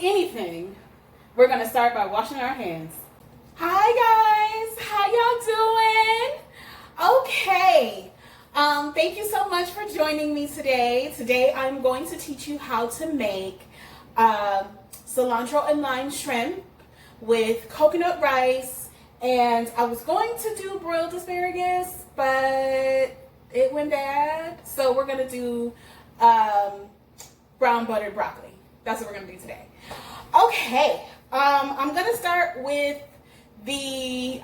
anything, we're gonna start by washing our hands. Hi guys, how y'all doing? Okay, thank you so much for joining me today. Today I'm going to teach you how to make cilantro and lime shrimp with coconut rice, and I was going to do broiled asparagus, but it went bad, so we're gonna do brown buttered broccoli. That's what we're gonna do today. Okay, I'm gonna start with the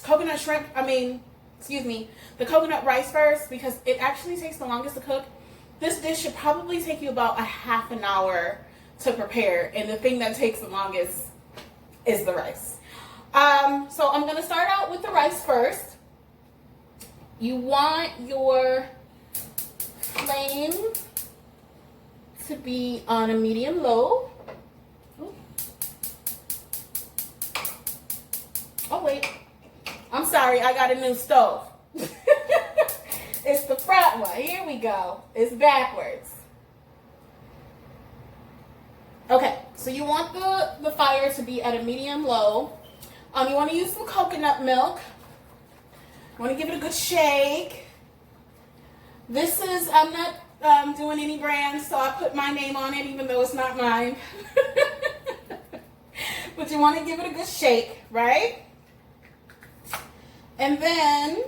coconut shrimp, the coconut rice first, because it actually takes the longest to cook. This dish should probably take you about a half an hour to prepare, and the thing that takes the longest is the rice. So I'm gonna start out with the rice first. You want your flame to be on a medium low. Oh wait, I'm sorry, I got a new stove. It's the front one. Here we go. It's backwards. Okay, so you want the fire to be at a medium low. You want to use some coconut milk. You want to give it a good shake. This is, I'm not doing any brands, so I put my name on it even though it's not mine. But you want to give it a good shake, right? And then,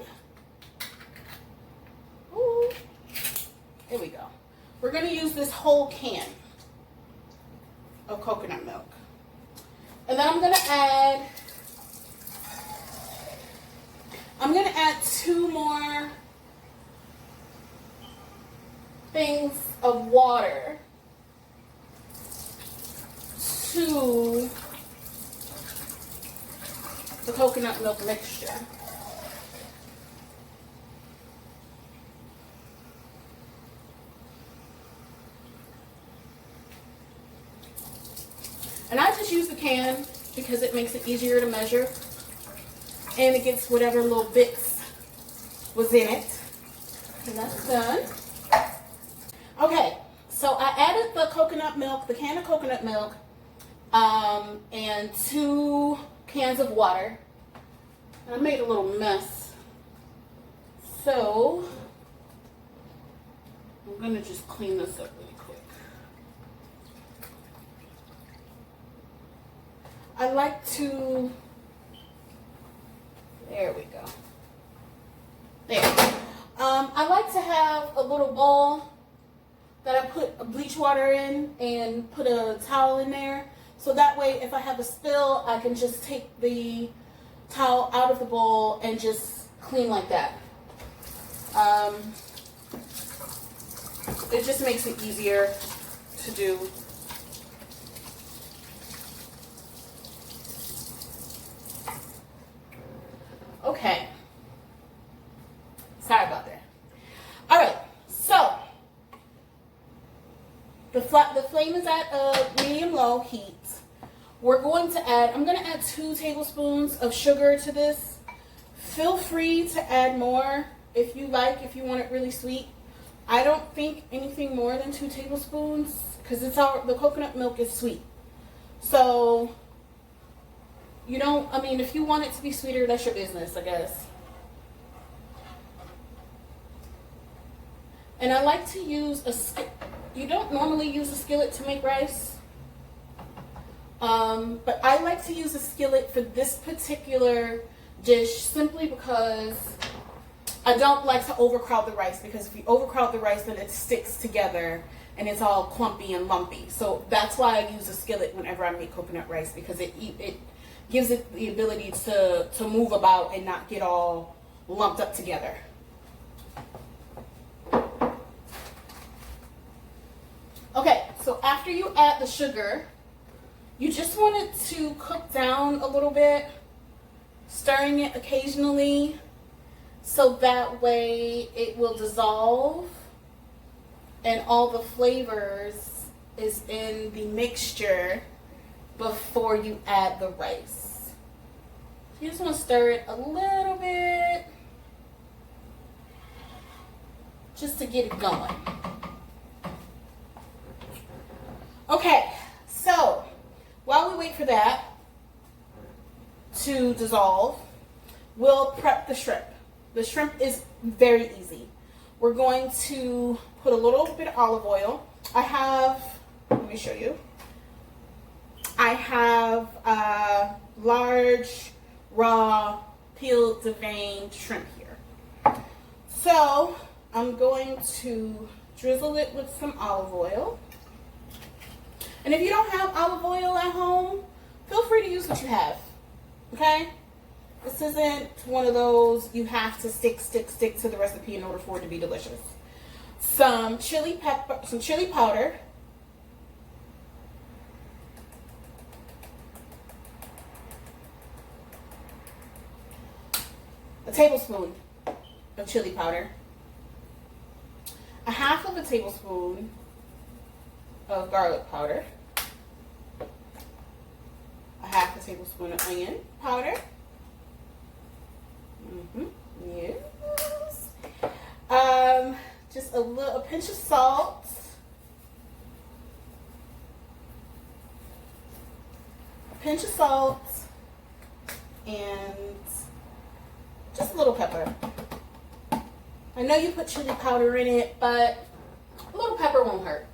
here we go. We're going to use this whole can of coconut milk. And then I'm going to add 2 more things of water to the coconut milk mixture. And I just use the can because it makes it easier to measure, and it gets whatever little bits was in it. And that's done. Okay, so I added the coconut milk, the can of coconut milk, and 2 cans of water. And I made a little mess. So I'm gonna just clean this up really quick. I like to, there we go. There. I like to have a little bowl that I put bleach water in and put a towel in there. So that way if I have a spill, I can just take the towel out of the bowl and just clean like that. It just makes it easier to do. Okay. Sorry about that. All right. So the flame is at a medium-low heat. We're going to add, I'm going to add 2 tablespoons of sugar to this. Feel free to add more if you like, if you want it really sweet. I don't think anything more than 2 tablespoons because the coconut milk is sweet. So you don't, if you want it to be sweeter, that's your business, I guess. And I like to use you don't normally use a skillet to make rice. But I like to use a skillet for this particular dish simply because I don't like to overcrowd the rice, because if you overcrowd the rice, then it sticks together and it's all clumpy and lumpy. So that's why I use a skillet whenever I make coconut rice, because it gives it the ability to move about and not get all lumped up together. Okay, so after you add the sugar, you just want it to cook down a little bit, stirring it occasionally, so that way it will dissolve and all the flavors is in the mixture before you add the rice. You just want to stir it a little bit just to get it going. Okay, So while we wait for that to dissolve, we'll prep the shrimp. The shrimp is very easy. We're going to put a little bit of olive oil. I have, let me show you. I have large, raw, peeled, deveined shrimp here. So I'm going to drizzle it with some olive oil. And if you don't have olive oil at home, feel free to use what you have. Okay? This isn't one of those you have to stick to the recipe in order for it to be delicious. Some chili pepper, some chili powder. A tablespoon of chili powder. A half of a tablespoon of garlic powder. A half a tablespoon of onion powder. Yes. Just a pinch of salt. A pinch of salt. And just a little pepper. I know you put chili powder in it, but a little pepper won't hurt.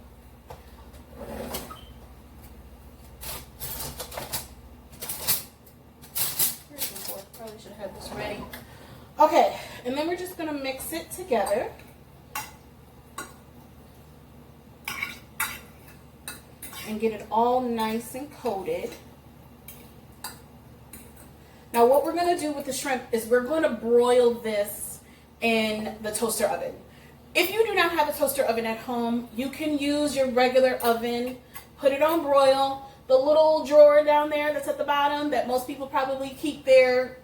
Probably should have this ready. Okay, and then we're just gonna mix it together. And get it all nice and coated. Now what we're gonna do with the shrimp is we're gonna broil this in the toaster oven. If you do not have a toaster oven at home, you can use your regular oven, put it on broil. The little drawer down there that's at the bottom that most people probably keep their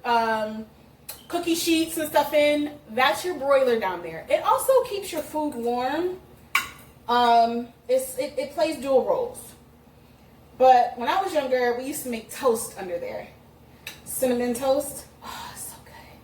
cookie sheets and stuff in, that's your broiler down there. It also keeps your food warm. It plays dual roles. But when I was younger, we used to make toast under there. Cinnamon toast. Oh, so good.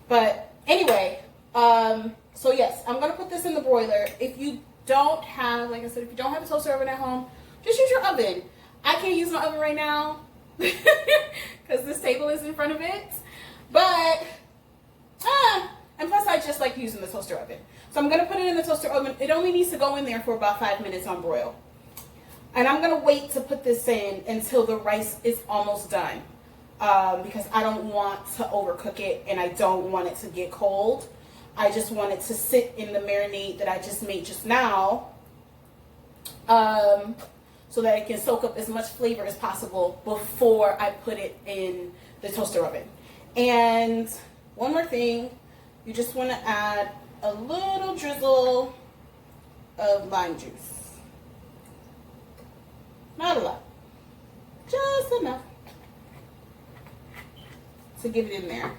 But anyway, so yes, I'm going to put this in the broiler. If you don't have, like I said, if you don't have a toaster oven at home, just use your oven. I can't use my oven right now because this table is in front of it. But, and plus I just like using the toaster oven. So I'm going to put it in the toaster oven. It only needs to go in there for about 5 minutes on broil. And I'm going to wait to put this in until the rice is almost done. Because I don't want to overcook it and I don't want it to get cold. I just want it to sit in the marinade that I just made just now. So that it can soak up as much flavor as possible before I put it in the toaster oven. And one more thing, you just want to add a little drizzle of lime juice. Not a lot, just enough to get it in there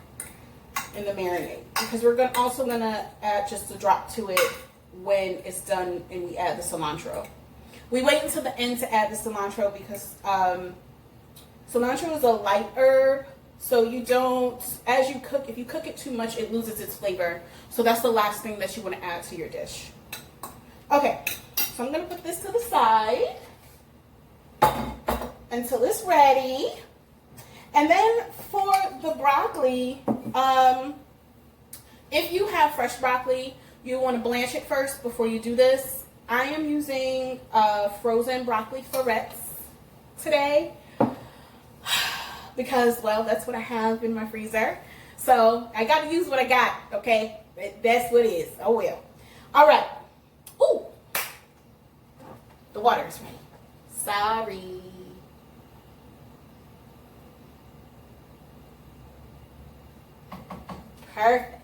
in the marinade, because we're also gonna add just a drop to it when it's done and we add the cilantro. We wait until the end to add the cilantro because cilantro is a light herb, so you don't, as you cook, if you cook it too much, it loses its flavor. So that's the last thing that you want to add to your dish. Okay, so I'm gonna put this to the side until it's ready. And then for the broccoli, if you have fresh broccoli, you want to blanch it first before you do this. I am using frozen broccoli florets today because, well, that's what I have in my freezer. So I got to use what I got, okay? That's what it is. Oh, well. All right. Ooh. The water is ready. Sorry. Perfect.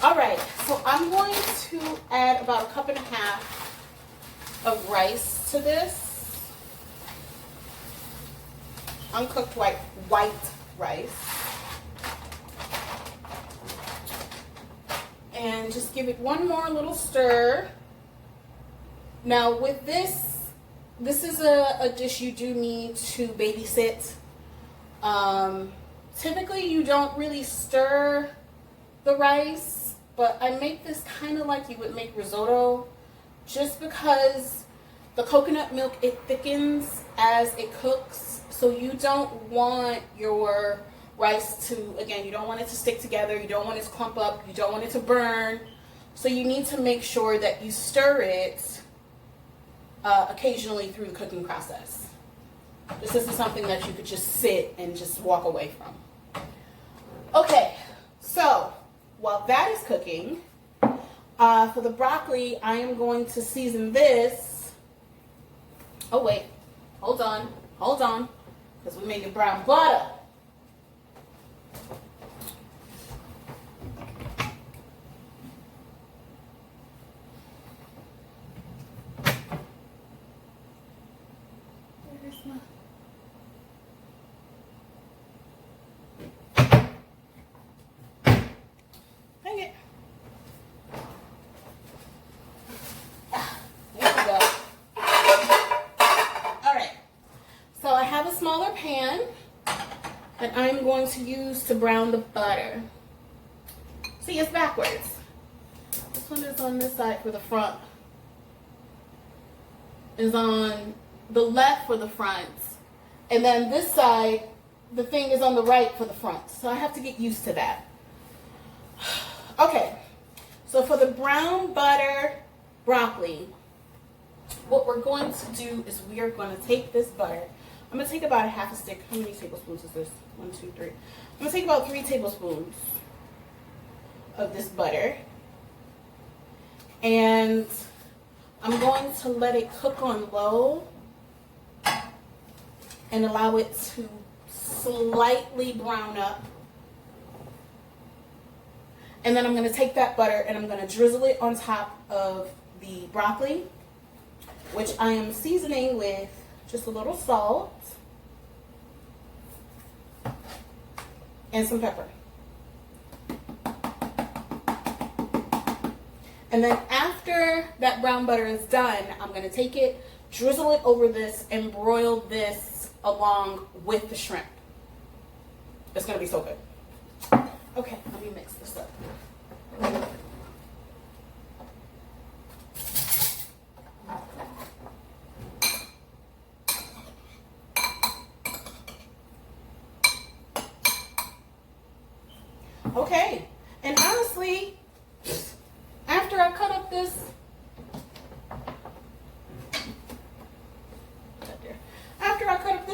All right, so I'm going to add about 1.5 cups of rice to this. Uncooked white rice. And just give it one more little stir. Now with this is a dish you do need to babysit. Typically you don't really stir the rice, but I make this kind of like you would make risotto, just because The coconut milk, it thickens as it cooks, so you don't want your rice to, again, you don't want it to stick together, you don't want it to clump up, you don't want it to burn. So you need to make sure that you stir it occasionally through the cooking process. This isn't something that you could just sit and just walk away from. Okay, so while that is cooking, for the broccoli, I am going to season this. Oh wait, hold on, because we made brown butter. Dang it. There we go. Alright. So I have a smaller pan that I'm going to use to brown the butter. See, it's backwards. This one is on this side for the front. Is on the left for the front. And then this side, the thing is on the right for the front. So I have to get used to that. Okay, so for the brown butter broccoli, what we're going to do is we are going to take this butter. I'm going to take about a half a stick. How many tablespoons is this? 1, 2, 3. I'm going to take about 3 tablespoons of this butter. And I'm going to let it cook on low and allow it to slightly brown up. And then I'm going to take that butter and I'm going to drizzle it on top of the broccoli, which I am seasoning with just a little salt and some pepper. And then after that brown butter is done, I'm going to take it, drizzle it over this, and broil this along with the shrimp. It's going to be so good. Okay, let me mix this up. Okay, and honestly, after I cut up this,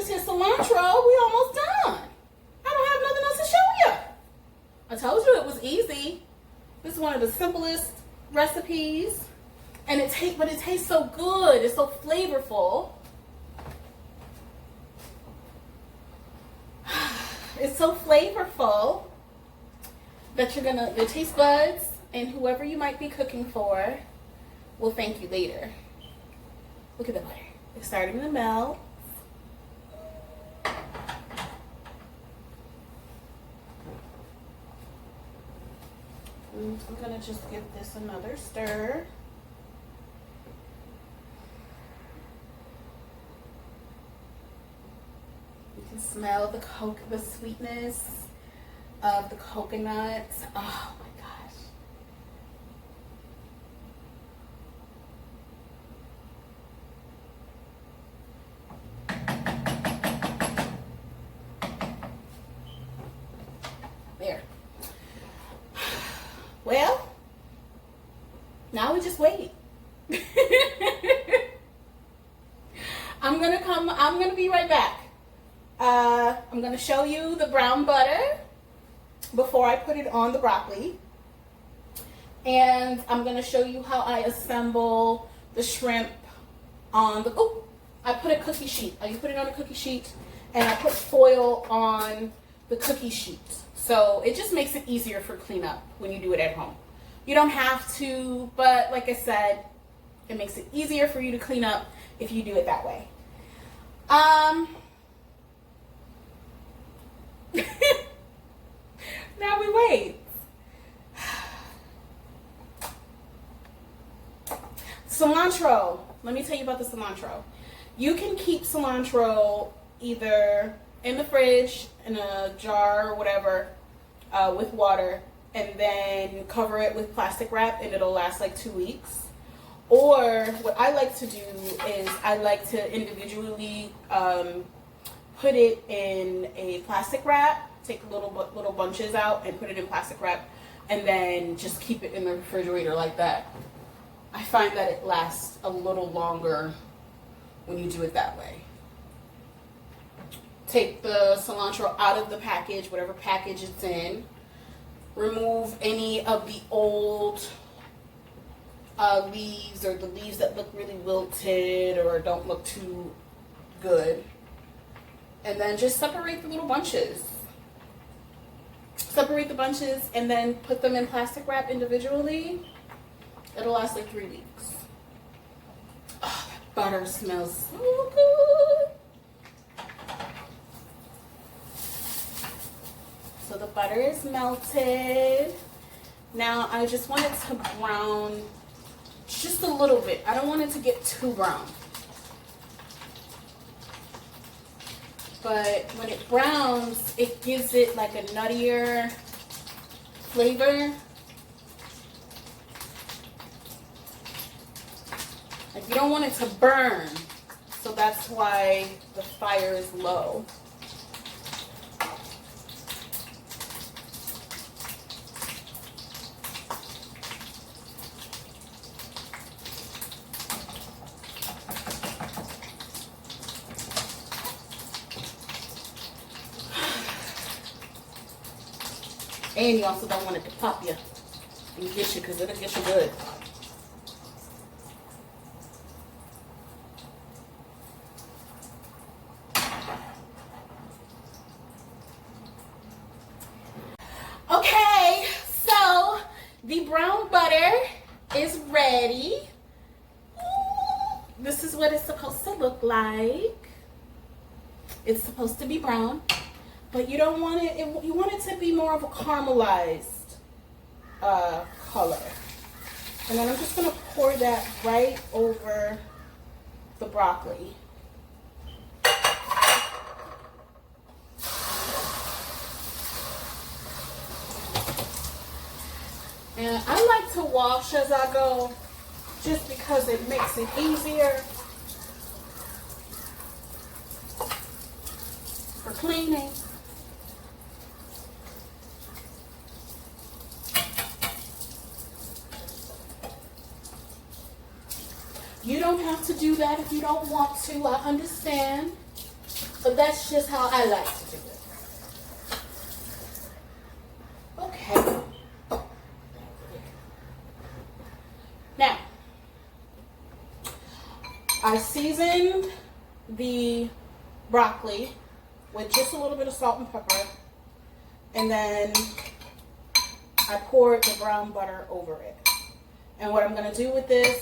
here cilantro, we almost done. I don't have nothing else to show you. I told you it was easy. This is one of the simplest recipes, and it tastes so good. It's so flavorful. It's so flavorful that your taste buds and whoever you might be cooking for will thank you later. Look at the butter. It's starting to melt. I'm going to just give this another stir. You can smell the sweetness of the coconuts. Oh my gosh. There. Well, now we just wait. I'm gonna be right back. I'm gonna show you the brown butter before I put it on the broccoli. And I'm gonna show you how I assemble the shrimp on the, I put a cookie sheet. You put it on a cookie sheet, and I put foil on the cookie sheet. So it just makes it easier for cleanup when you do it at home. You don't have to, but like I said, it makes it easier for you to clean up if you do it that way. Now we wait. Cilantro. Let me tell you about the cilantro. You can keep cilantro either in the fridge, in a jar or whatever, with water, and then cover it with plastic wrap, and it'll last like 2 weeks. Or what I like to do is I like to individually put it in a plastic wrap, take little bunches out and put it in plastic wrap, and then just keep it in the refrigerator like that. I find that it lasts a little longer when you do it that way. Take the cilantro out of the package, whatever package it's in. Remove any of the old leaves, or the leaves that look really wilted or don't look too good. And then just separate the little bunches. Separate the bunches and then put them in plastic wrap individually. It'll last like 3 weeks. Oh, that butter smells so good. So the butter is melted. Now I just want it to brown just a little bit. I don't want it to get too brown. But when it browns, it gives it like a nuttier flavor. Like, you don't want it to burn, so that's why the fire is low. And you also don't want it to pop you and get you, because it'll get you good. Okay, so the brown butter is ready. This is what it's supposed to look like. It's supposed to be brown. But you don't want it, you want it to be more of a caramelized color. And then I'm just going to pour that right over the broccoli. And I like to wash as I go, just because it makes it easier for cleaning. You don't have to do that if you don't want to, I understand. But that's just how I like to do it. Okay. Now, I seasoned the broccoli with just a little bit of salt and pepper. And then I poured the brown butter over it. And what I'm going to do with this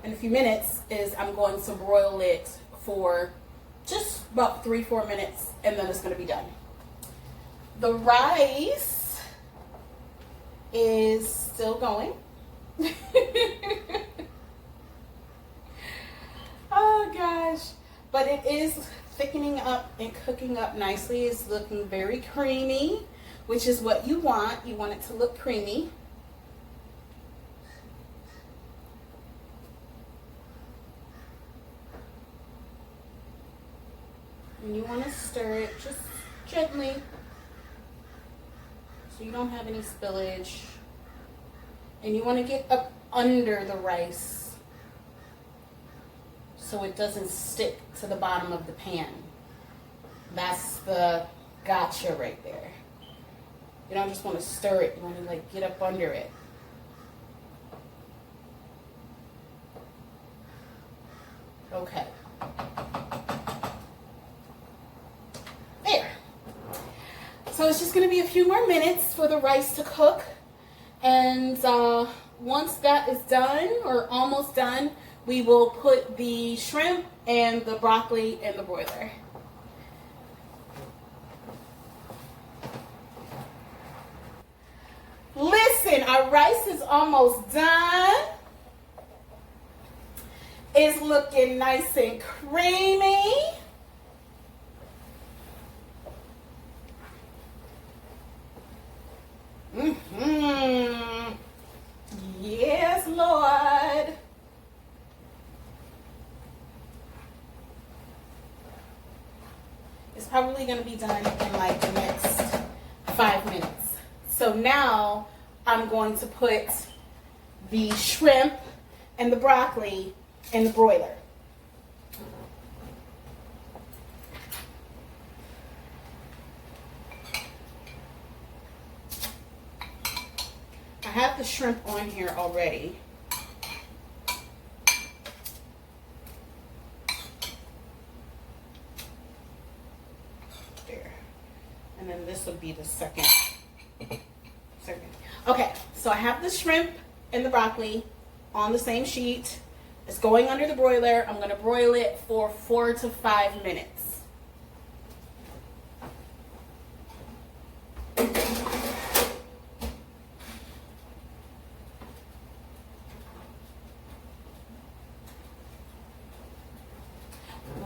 in a few minutes is I'm going to broil it for just about 3-4 minutes, and then it's going to be done. The rice is still going. Oh gosh, but it is thickening up and cooking up nicely. It's looking very creamy, which is what you want. You want it to look creamy. And you want to stir it just gently so you don't have any spillage. And you want to get up under the rice so it doesn't stick to the bottom of the pan. That's the gotcha right there. You don't just want to stir it, you want to like get up under it. Okay. There. So it's just going to be a few more minutes for the rice to cook. And once that is done, or almost done, we will put the shrimp and the broccoli in the broiler. Listen, our rice is almost done. It's looking nice and creamy. Yes, Lord. probably going to be done in like the next 5 minutes. So now I'm going to put the shrimp and the broccoli in the broiler. I have the shrimp on here already. There. And then this would be the second. Okay, so I have the shrimp and the broccoli on the same sheet. It's going under the broiler. I'm going to broil it for 4 to 5 minutes.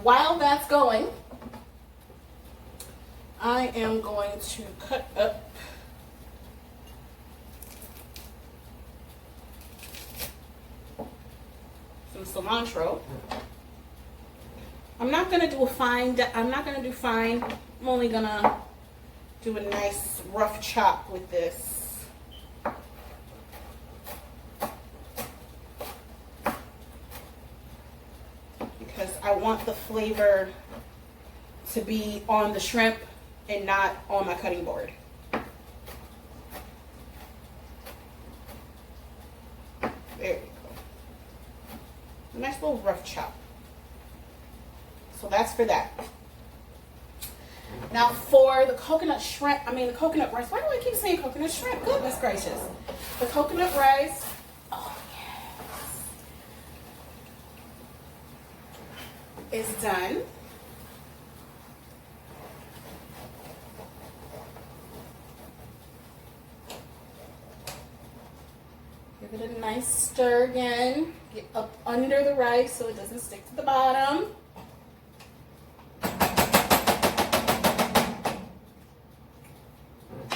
While that's going, I am going to cut up some cilantro. I'm not gonna do fine. I'm only gonna do a nice rough chop with this. Because I want the flavor to be on the shrimp and not on my cutting board. There we go. A nice little rough chop. So that's for that. Now for the coconut the coconut rice. Why do I keep saying coconut shrimp? Goodness gracious. The coconut rice. Oh yes. Is done. Give it a nice stir again. Get up under the rice so it doesn't stick to the bottom.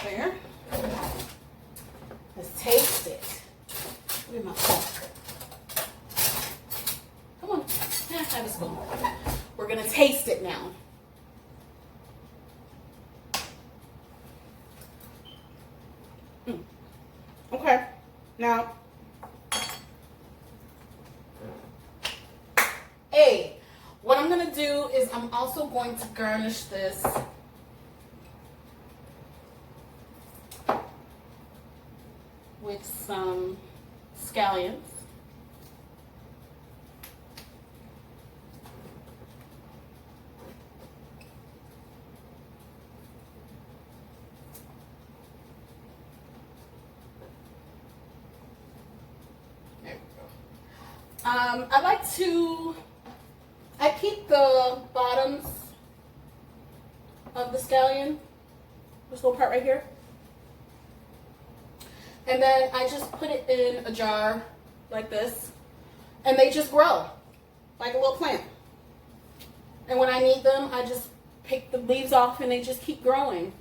There. Let's taste it. Where's my fork? Come on. Yeah, have a spoon. We're going to taste it now. Okay. Now, what I'm going to do is I'm also going to garnish this with some scallions. There we go. I keep the bottoms of the scallion, this little part right here. And then I just put it in a jar like this, and they just grow like a little plant. And when I need them, I just pick the leaves off and they just keep growing.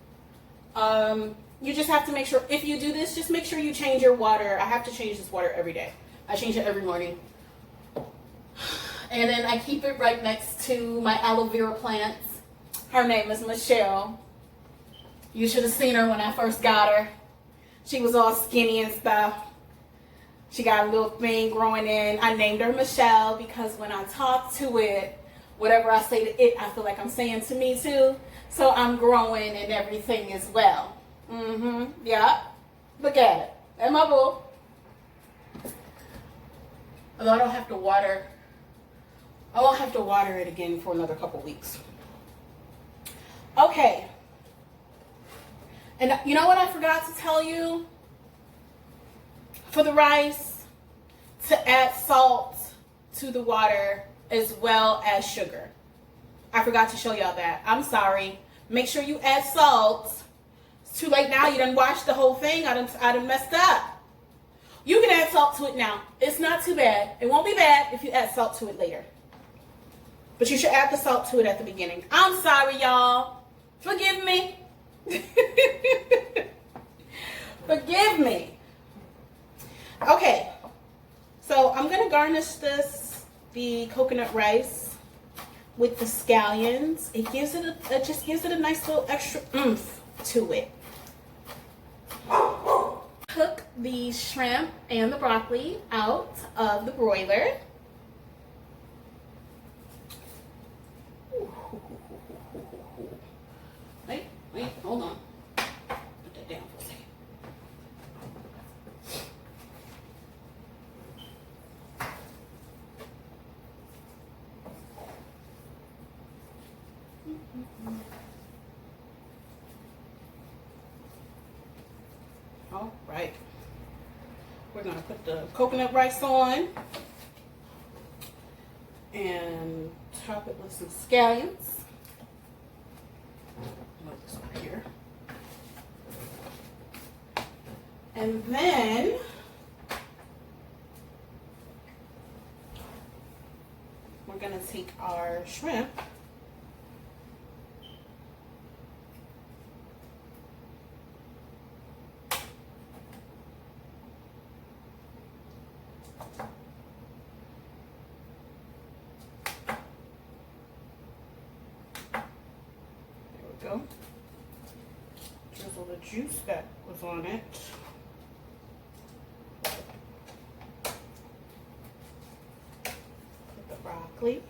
You just have to make sure, if you do this, just make sure you change your water. I have to change this water every day. I change it every morning. And then I keep it right next to my aloe vera plants. Her name is Michelle. You should have seen her when I first got her. She was all skinny and stuff. She got a little thing growing in. I named her Michelle because when I talk to it, whatever I say to it, I feel like I'm saying to me too. So I'm growing and everything as well. Yeah. Look at it. And my boo. Although I don't have to water. I won't have to water it again for another couple weeks. Okay. And you know what I forgot to tell you? For the rice, to add salt to the water as well as sugar. I forgot to show y'all that. I'm sorry. Make sure you add salt. It's too late now. You done washed the whole thing. I done messed up. You can add salt to it now. It's not too bad. It won't be bad if you add salt to it later. But you should add the salt to it at the beginning. I'm sorry, y'all. Forgive me. Forgive me. Okay. So I'm going to garnish the coconut rice with the scallions. It gives just gives it a nice little extra oomph to it. Cook the shrimp and the broccoli out of the broiler. Wait, hold on. Put that down for a second. All right. We're going to put the coconut rice on and top it with some scallions. Move this over here. And then we're going to take our shrimp go. Drizzle the juice that was on it. Put the broccoli.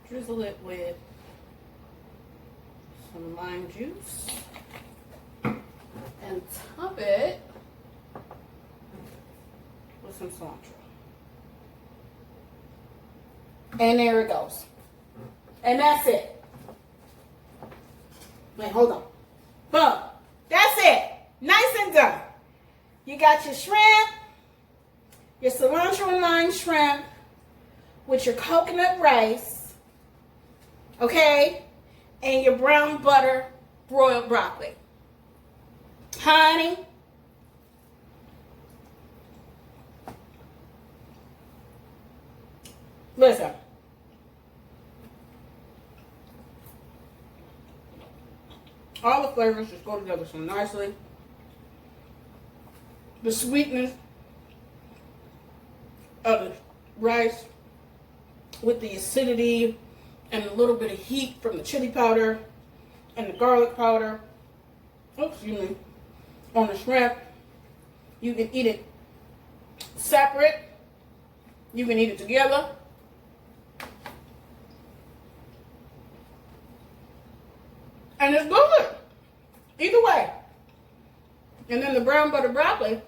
Drizzle it with some lime juice and top it with some cilantro. And there it goes. And that's it. Wait, hold on. Boom. That's it. Nice and done. You got your shrimp, your cilantro and lime shrimp with your coconut rice. Okay, and your brown butter broiled broccoli. Honey, listen. All the flavors just go together so nicely. The sweetness of the rice with the acidity and a little bit of heat from the chili powder and the garlic powder. Oops, excuse me. On the shrimp. You can eat it separate. You can eat it together. And it's good. Either way. And then the brown butter broccoli.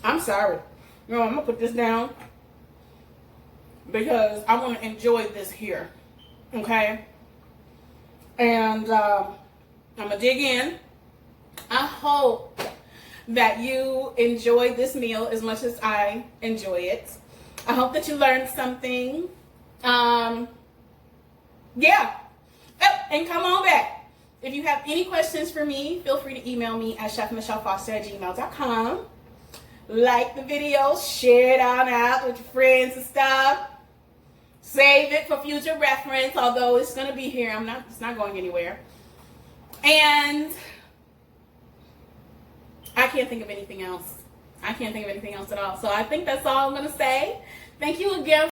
I'm sorry. No, I'm going to put this down because I want to enjoy this here. Okay? And I'm going to dig in. I hope that you enjoy this meal as much as I enjoy it. I hope that you learned something. Yeah. Oh, and come on back. If you have any questions for me, feel free to email me at chefmichellefoster@gmail.com. Like the video, share it out with your friends and stuff. Save it for future reference, although it's going to be here. It's not going anywhere. And I can't think of anything else. I can't think of anything else at all. So I think that's all I'm going to say. Thank you again